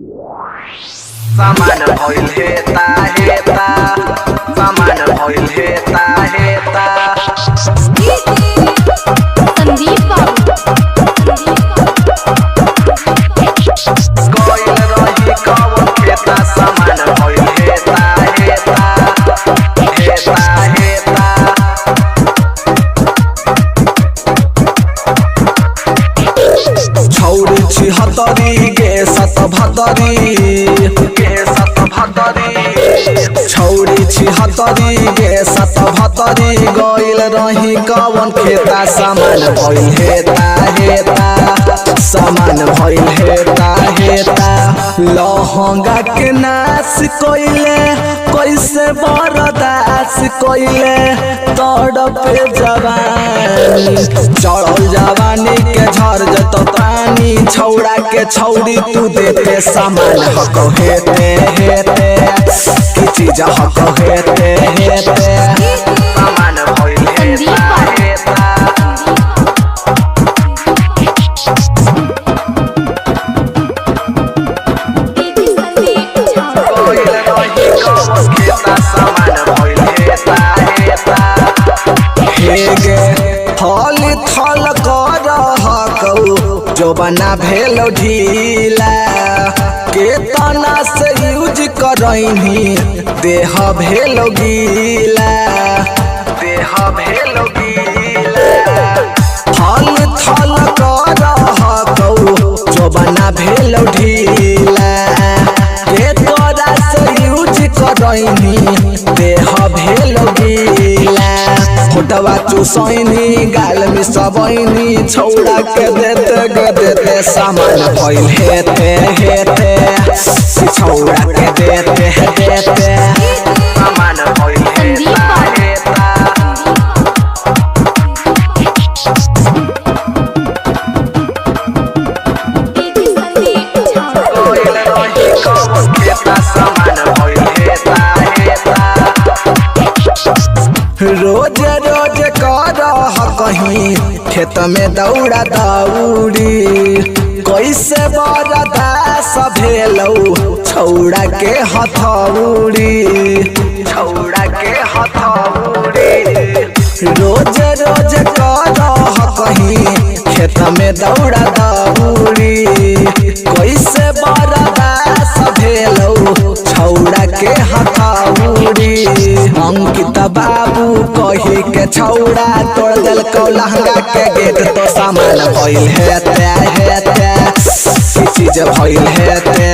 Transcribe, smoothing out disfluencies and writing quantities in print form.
सामान भइल हेता हेता सामान भइल हेता हेता संदीप बाबू कोइल रही कवन खेता सामान भइल हेता हेता हेता हेता छौरी छिहत्तरी गे सतभत्तरी छौरी छिहत्तरी गे सतभत्तरी गइल रही कवन खेता सामान भइल हेता हेता सामान भइल हेता हेता लहंगा के नाश कइले कैसे बरदास कइले तड़पे जवानी चढ़ल जवानी के झर जत पानी छौड़ा के छौड़ी तू देते सामान हक हेते हेते की चीज हक हेते हेते सामान भइल हेता हेता कोइल रही कवन खेता सामान भइल हेता हेता हेगे थल थल कर हकौ जो बना भेलो ढीला केतना से यूज करही देह भेलो गीला देह भेलो गीला थल थल कर हकौ जो बना भेलो ढीला केतना से यूज करही देह भेलो गीला फोटवा चुसैनी गाल में सबैनी छौड़ा के देते देते सामान भइल हेते हेते छौड़ा के देते देते सामान भइल हेता हेता कोइल रही कवन खेता सामान भइल हेता हेता रोज रोज कर कहीं खेत में दौड़ा दौड़ी कैसे बरदास भेलौ छौड़ा के हथौड़ी छौड़ा के हथौड़ी रोज रोज कर कहीं खेत में दौड़ा दौड़ी कैसे बरदास भेलौ छौड़ा के हथौड़ी अंकित बाबू कही के छौड़ा तोड़ दिल लहंगा के गेट तो सामान भइल हेते हेते चीज भइल हेते